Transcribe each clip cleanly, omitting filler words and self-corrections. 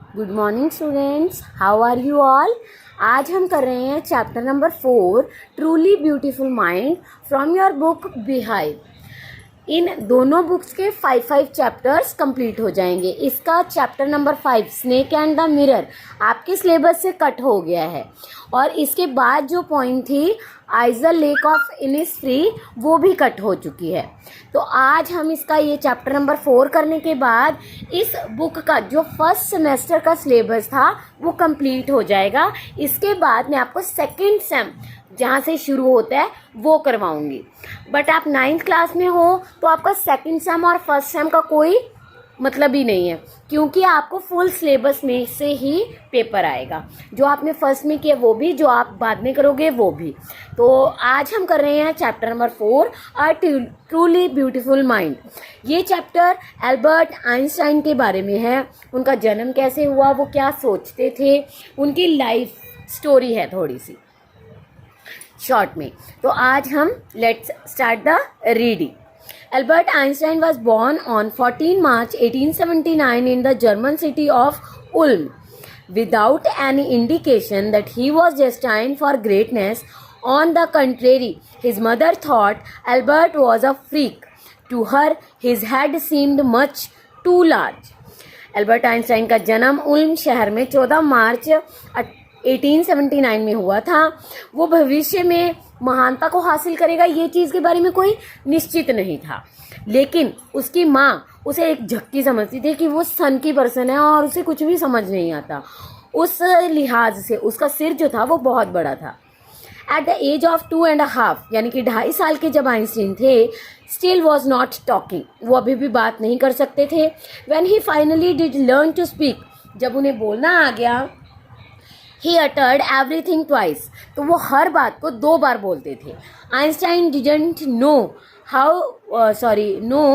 Good morning students, how are you all. आज हम कर रहे हैं chapter number 4 truly beautiful mind from your book beehive. इन दोनों बुक्स के 5 चैप्टर्स कंप्लीट हो जाएंगे। इसका chapter number 5 snake and the mirror आपके सिलेबस से कट हो गया है और इसके बाद जो पॉइंट थी आइजर लेक ऑफ इनिसफ्री वो भी कट हो चुकी है। तो आज हम इसका ये चैप्टर नंबर 4 करने के बाद इस बुक का जो फर्स्ट सेमेस्टर का सिलेबस था वो कंप्लीट हो जाएगा। इसके बाद मैं आपको सेकेंड सेम जहाँ से शुरू होता है वो करवाऊंगी। बट आप 9th क्लास में हो तो आपका सेकेंड सेम और फर्स्ट सेम का कोई मतलब ही नहीं है, क्योंकि आपको फुल सिलेबस में से ही पेपर आएगा। जो आपने फर्स्ट में किया वो भी, जो आप बाद में करोगे वो भी। तो आज हम कर रहे हैं chapter number 4 a truly beautiful mind. ये चैप्टर एल्बर्ट आइंस्टाइन के बारे में है। उनका जन्म कैसे हुआ, वो क्या सोचते थे, उनकी लाइफ स्टोरी है थोड़ी सी शॉर्ट में। तो आज हम let's start the reading. Albert Einstein was born on 14 March 1879 in the German city of Ulm. Without any indication that he was destined for greatness, on the contrary, his mother thought Albert was a freak. To her, his head seemed much too large. Albert Einstein का जन्म उल्म शहर में 14 मार्च 1879 में हुआ था। वो भविष्य में महानता को हासिल करेगा ये चीज़ के बारे में कोई निश्चित नहीं था, लेकिन उसकी माँ उसे एक झक्की समझती थी कि वो सन की पर्सन है और उसे कुछ भी समझ नहीं आता। उस लिहाज से उसका सिर जो था वो बहुत बड़ा था। एट द एज ऑफ 2.5 यानी कि 2.5 साल के जब आइंस्टीन थे, स्टिल वॉज नॉट टॉकिंग, वो अभी भी बात नहीं कर सकते थे। When he finally did learn to speak, जब उन्हें बोलना आ गया, he uttered everything twice, तो वो हर बात को 2 बार बोलते थे। Einstein didn't know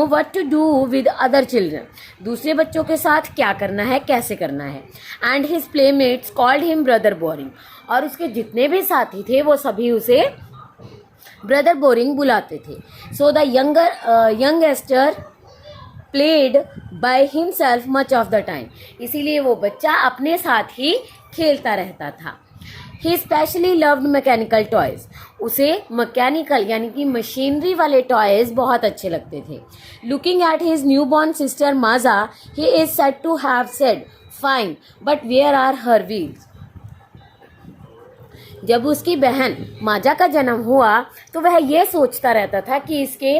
what to do with other children, दूसरे बच्चों के साथ क्या करना है, कैसे करना है। and his playmates called him brother boring, और उसके जितने भी साथी थे वो सभी उसे ब्रदर बोरिंग बुलाते थे। so the youngster played by himself much of the time, इसीलिए वो बच्चा अपने साथ ही खेलता रहता था। He specially loved mechanical toys, उसे मैकेनिकल यानी कि मशीनरी वाले टॉयज बहुत अच्छे लगते थे। Looking at his newborn sister Maza, he is said to have said, "Fine, but where are her wheels?" जब उसकी बहन माजा का जन्म हुआ तो वह यह सोचता रहता था कि इसके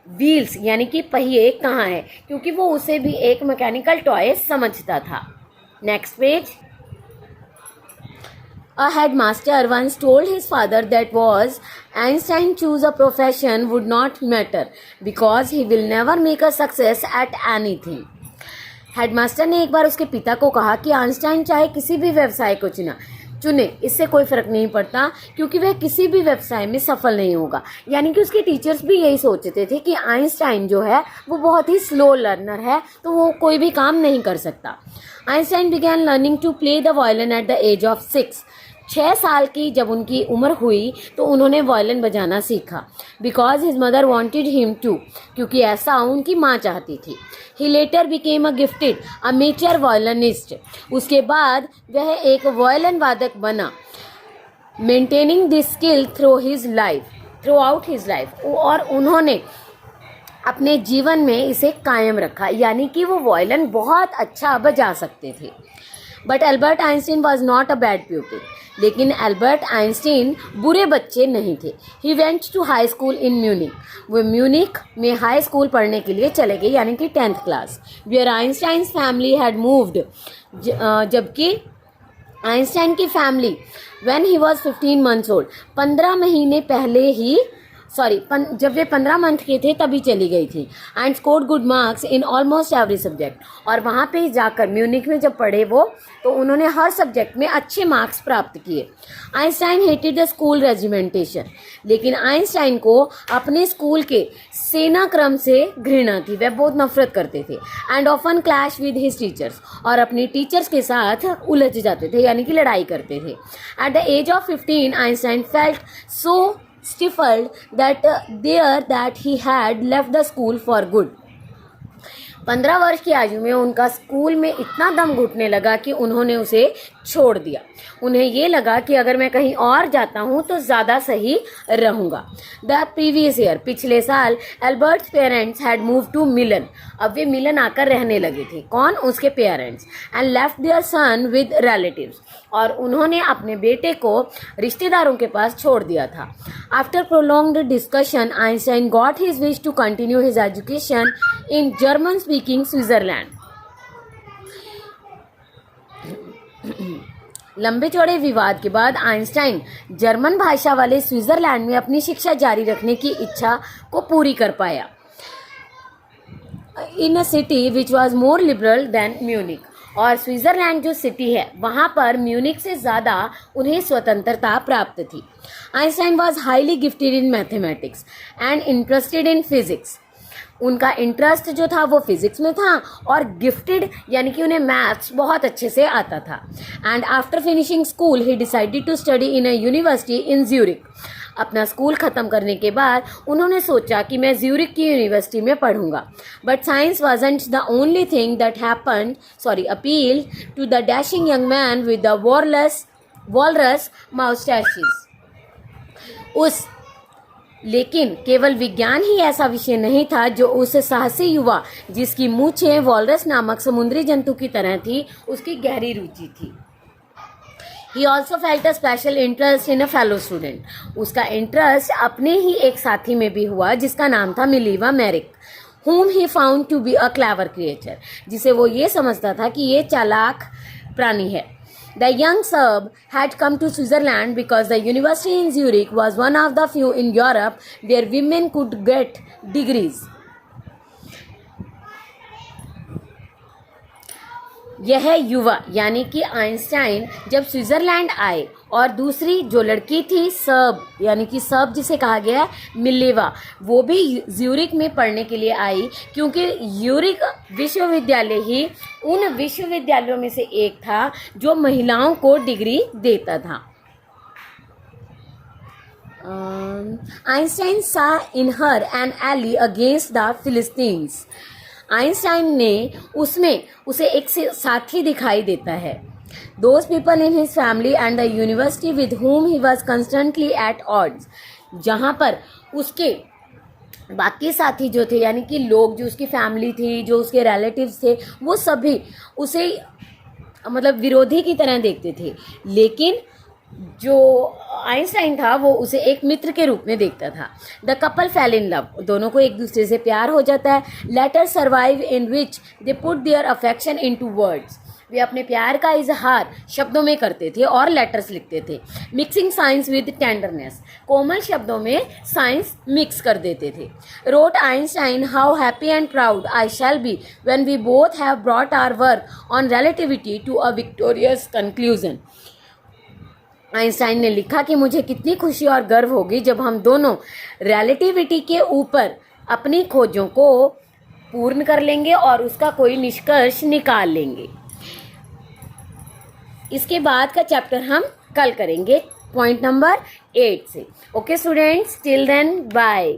व्हील्स यानी कि पहिए कहाँ हैं, क्योंकि वो उसे भी एक मैकेनिकल टॉय समझता था। Next page. A headmaster once told his father that was Einstein choose a profession would not matter because he will never make a success at anything. Headmaster ने एक बार उसके पिता को कहा कि आइंस्टाइन चाहे किसी भी व्यवसाय को चुने, इससे कोई फर्क नहीं पड़ता क्योंकि वह किसी भी व्यवसाय में सफल नहीं होगा। यानी कि उसके टीचर्स भी यही सोचते थे कि आइंस्टाइन जो है वो बहुत ही स्लो लर्नर है, तो वो कोई भी काम नहीं कर सकता। Einstein began learning to play the violin at the age of 6 साल की जब उनकी उम्र हुई तो उन्होंने वायलिन बजाना सीखा। Because his mother wanted him to, क्योंकि ऐसा उनकी माँ चाहती थी। He later became a gifted amateur violinist, उसके बाद वह एक वायलिन वादक बना। Maintaining this skill throughout his life, और उन्होंने अपने जीवन में इसे कायम रखा, यानी कि वो वायलिन बहुत अच्छा बजा सकते थे। But Albert Einstein was not a bad pupil, लेकिन एल्बर्ट आइंस्टीन बुरे बच्चे नहीं थे। He went to high school in Munich, वो म्यूनिक में हाई स्कूल पढ़ने के लिए चले गए, यानी कि 10th class. Where Einstein family had moved, जबकि आइंस्टाइन की फैमिली when he was 15 months old, 15 महीने पहले ही जब वे 15 मंथ के थे तभी चली गई थी। And scored good marks in almost every subject, और वहाँ पे जाकर म्यूनिक में जब पढ़े वो तो उन्होंने हर सब्जेक्ट में अच्छे मार्क्स प्राप्त किए। Einstein hated the school regimentation, लेकिन आइंस्टाइन को अपने स्कूल के सेना क्रम से घृणा थी, वह बहुत नफरत करते थे। And often clash with his teachers, और अपने टीचर्स के साथ उलझ जाते थे, यानी कि लड़ाई करते थे। At the age of 15 Einstein felt so stifled that he had left the school for good. 15 वर्ष की आयु में उनका स्कूल में इतना दम घुटने लगा कि उन्होंने उसे छोड़ दिया। उन्हें ये लगा कि अगर मैं कहीं और जाता हूँ तो ज़्यादा सही रहूँगा। द प्रीवियस ईयर, पिछले साल, Albert's parents had move to Milan. अब वे मिलन आकर रहने लगे थे। कौन? उसके parents. And left their son with relatives, और उन्होंने अपने बेटे को रिश्तेदारों के पास छोड़ दिया था। After prolonged discussion, Einstein got his wish to continue his education in German speaking Switzerland. लंबे चौड़े विवाद के बाद आइंस्टाइन जर्मन भाषा वाले स्विट्जरलैंड में अपनी शिक्षा जारी रखने की इच्छा को पूरी कर पाया। In a city which was more liberal than Munich, और स्विट्जरलैंड जो सिटी है वहाँ पर म्यूनिक से ज़्यादा उन्हें स्वतंत्रता प्राप्त थी। Einstein was highly gifted in mathematics and interested in physics. उनका इंटरेस्ट जो था वो फिजिक्स में था, और गिफ्टेड यानी कि उन्हें मैथ्स बहुत अच्छे से आता था। And after finishing school he decided to study in a university in Zurich. अपना स्कूल ख़त्म करने के बाद उन्होंने सोचा कि मैं ज्यूरिक की यूनिवर्सिटी में पढ़ूंगा। But science wasn't the only thing that appeal to the dashing young man with the walrus moustaches. लेकिन केवल विज्ञान ही ऐसा विषय नहीं था जो उस साहसी युवा, जिसकी मूछें वॉलरस नामक समुद्री जंतु की तरह थी, उसकी गहरी रुचि थी। He also felt a special interest in a fellow student. उसका इंटरेस्ट अपने ही एक साथी में भी हुआ जिसका नाम था मिलीवा मैरिक, whom he found to be a clever creature, जिसे वो ये समझता था कि ये चालाक प्राणी है। The young Serb had come to Switzerland because the university in Zurich was one of the few in Europe where women could get degrees. यह युवा यानी कि आइंस्टाइन जब स्विट्जरलैंड आए, और दूसरी जो लड़की थी सर्ब यानी कि सर्ब जिसे कहा गया है मिलेवा, वो भी ज्यूरिक में पढ़ने के लिए आई, क्योंकि ज्यूरिक विश्वविद्यालय ही उन विश्वविद्यालयों में से एक था जो महिलाओं को डिग्री देता था। Einstein saw in her an ally against the Philistines. Einstein ने उसमें उसे एक साथी दिखाई देता है। Those people in his family and the university with whom he was constantly at odds, जहाँ पर उसके बाकी साथी जो थे यानी कि लोग जो उसकी फैमिली थी, जो उसके रिलेटिव्स थे, वो सभी उसे मतलब विरोधी की तरह देखते थे। लेकिन जो आइंस्टाइन था वो उसे एक मित्र के रूप में देखता था। The couple fell in love, दोनों को एक दूसरे से प्यार हो जाता है। Letters survive in which they put their affection into words, वे अपने प्यार का इजहार शब्दों में करते थे और लेटर्स लिखते थे। मिक्सिंग साइंस विद टेंडरनेस, कोमल शब्दों में साइंस मिक्स कर देते थे। Wrote Einstein, how happy and proud I shall be when we both have brought our work on relativity to a victorious conclusion. Einstein ने लिखा कि मुझे कितनी खुशी और गर्व होगी जब हम दोनों रिलेटिविटी के ऊपर अपनी खोजों को पूर्ण कर लेंगे और उसका कोई निष्कर्ष निकाल लेंगे। इसके बाद का चैप्टर हम कल करेंगे पॉइंट नंबर 8 से। Okay students, till then bye.